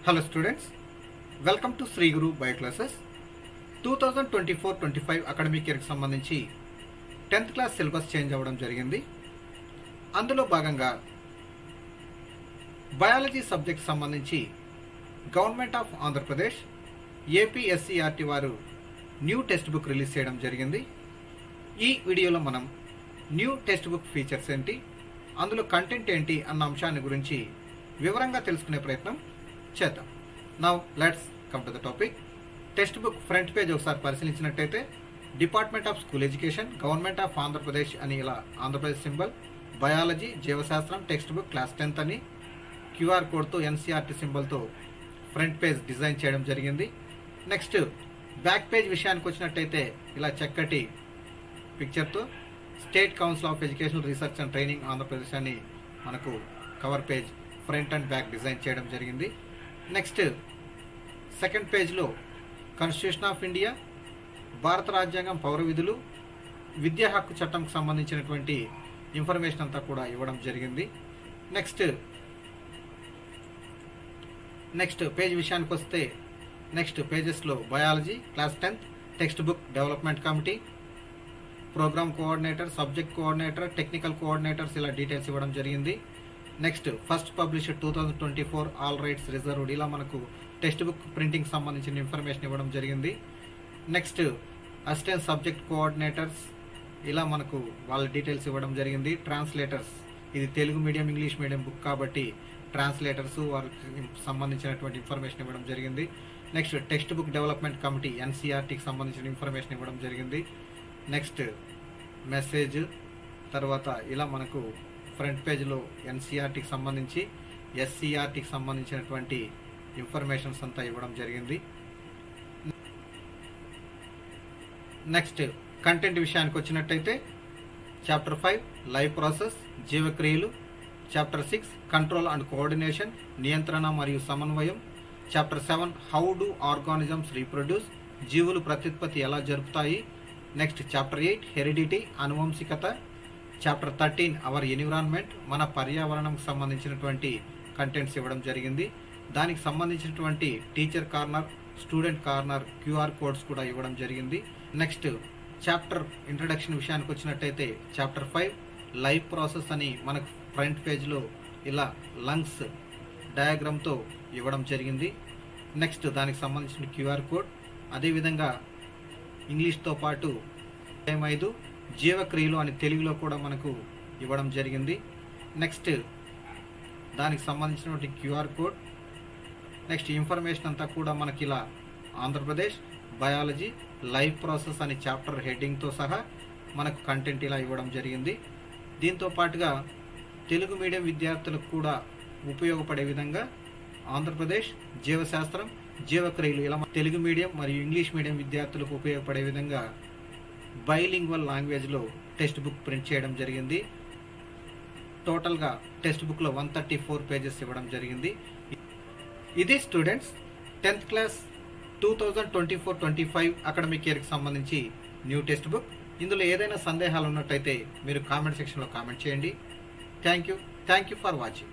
Hello students, welcome to Sri Guru bio classes. 2024-25 academic ఇయర్కి సంబంధించి 10th class syllabus change అవ్వడం జరిగింది. అందులో భాగంగా బయాలజీ సబ్జెక్ట్ సంబంధించి గవర్నమెంట్ ఆఫ్ ఆంధ్రప్రదేశ్ ఏపీఎస్సీఆర్టీ వారు న్యూ టెక్స్ట్ బుక్ రిలీజ్ చేయడం జరిగింది. ఈ వీడియోలో మనం న్యూ టెక్స్ట్ బుక్ ఫీచర్స్ ఏంటి, అందులో కంటెంట్ ఏంటి అన్న అంశాన్ని గురించి వివరంగా తెలుసుకునే ప్రయత్నం చేద్దాం. Now let's come to the topic. Text book front page ఒకసారి పరిశీలించినట్టయితే department of school education, government of Andhra Pradesh అని ఇలా ఆంధ్రప్రదేశ్ సింబల్, బయాలజీ, జీవశాస్త్రం టెక్స్ట్ బుక్ క్లాస్ 10th అని క్యూఆర్ కోడ్తో ఎన్సీఆర్టీ సింబల్తో ఫ్రంట్ పేజ్ డిజైన్ చేయడం జరిగింది. నెక్స్ట్ బ్యాక్ పేజ్ విషయానికి వచ్చినట్టయితే ఇలా చక్కటి పిక్చర్తో state council of educational research and training Andhra Pradesh అని మనకు cover page front and back design చేయడం జరిగింది. నెక్స్ట్ సెకండ్ పేజ్లో కాన్స్టిట్యూషన్ ఆఫ్ ఇండియా, భారత రాజ్యాంగం, పౌర విధులు, విద్యా హక్కు చట్టంకి సంబంధించినటువంటి ఇన్ఫర్మేషన్ అంతా కూడా ఇవ్వడం జరిగింది. నెక్స్ట్ పేజ్ విషయానికి వస్తే నెక్స్ట్ పేజెస్లో biology class 10th text book development committee, programme coordinator, subject coordinator, technical coordinators ఇలా డీటెయిల్స్ ఇవ్వడం జరిగింది. Next first published 2024 all rights reserved ఇలా మనకు టెక్స్ట్ బుక్ ప్రింటింగ్ సంబంధించిన ఇన్ఫర్మేషన్ ఇవ్వడం జరిగింది. నెక్స్ట్ అసిస్టెంట్ సబ్జెక్ట్ కోఆర్డినేటర్స్ ఇలా మనకు వాళ్ళ డీటెయిల్స్ ఇవ్వడం జరిగింది. ట్రాన్స్లేటర్స్, ఇది Telugu medium English medium book కాబట్టి ట్రాన్స్లేటర్స్ వారికి సంబంధించినటువంటి ఇన్ఫర్మేషన్ ఇవ్వడం జరిగింది. Next text book development committee ఎన్సీఆర్టీకి సంబంధించిన ఇన్ఫర్మేషన్ ఇవ్వడం జరిగింది. నెక్స్ట్ మెసేజ్, తర్వాత ఇలా మనకు ఫ్రంట్ పేజ్లో ఎన్సీఆర్టీకి సంబంధించి ఎస్సీఆర్టీకి సంబంధించినటువంటి ఇన్ఫర్మేషన్స్ అంతా ఇవ్వడం జరిగింది. నెక్స్ట్ కంటెంట్ విషయానికి వచ్చినట్టయితే చాప్టర్ 5 లైవ్ ప్రాసెస్, జీవక్రియలు, చాప్టర్ 6 కంట్రోల్ అండ్ కోఆర్డినేషన్, నియంత్రణ మరియు సమన్వయం, chapter 7 how do organisms reproduce, జీవులు ప్రత్యుత్పత్తి ఎలా జరుపుతాయి, నెక్స్ట్ చాప్టర్ 8 హెరిడిటీ, అనువంశికత, చాప్టర్ 13 అవర్ ఎన్విరాన్మెంట్, మన పర్యావరణంకి సంబంధించినటువంటి కంటెంట్స్ ఇవ్వడం జరిగింది. దానికి సంబంధించినటువంటి teacher corner, student corner, QR codes కూడా ఇవ్వడం జరిగింది. నెక్స్ట్ చాప్టర్ ఇంట్రడక్షన్ విషయానికి వచ్చినట్టయితే చాప్టర్ 5 లైవ్ ప్రాసెస్ అని మనకు ఫ్రంట్ పేజ్లో ఇలా లంగ్స్ డయాగ్రామ్తో ఇవ్వడం జరిగింది. నెక్స్ట్ దానికి సంబంధించిన క్యూఆర్ కోడ్, అదేవిధంగా ఇంగ్లీష్తో పాటు 5 జీవక్రియలు అని తెలుగులో కూడా మనకు ఇవ్వడం జరిగింది. నెక్స్ట్ దానికి సంబంధించినటువంటి క్యూఆర్ కోడ్, నెక్స్ట్ ఇన్ఫర్మేషన్ అంతా కూడా మనకి ఇలా ఆంధ్రప్రదేశ్ బయాలజీ లైవ్ ప్రాసెస్ అని చాప్టర్ హెడ్డింగ్తో సహా మనకు కంటెంట్ ఇలా ఇవ్వడం జరిగింది. దీంతో పాటుగా తెలుగు మీడియం విద్యార్థులకు కూడా ఉపయోగపడే విధంగా ఆంధ్రప్రదేశ్ జీవశాస్త్రం, జీవక్రియలు ఇలా తెలుగు మీడియం మరియు ఇంగ్లీష్ మీడియం విద్యార్థులకు ఉపయోగపడే విధంగా బైలింగ్వల్ లాంగ్వేజ్లో టెక్స్ట్ బుక్ ప్రింట్ చేయడం జరిగింది. టోటల్గా టెక్స్ట్ బుక్లో 134 పేజెస్ ఇవ్వడం జరిగింది. ఇది స్టూడెంట్స్ 10th క్లాస్ 2024-25 అకాడమిక్ ఇయర్కి సంబంధించి న్యూ టెక్స్ట్ బుక్. ఇందులో ఏదైనా సందేహాలు ఉన్నట్టయితే మీరు కామెంట్ సెక్షన్లో కామెంట్ చేయండి. Thank you for watching.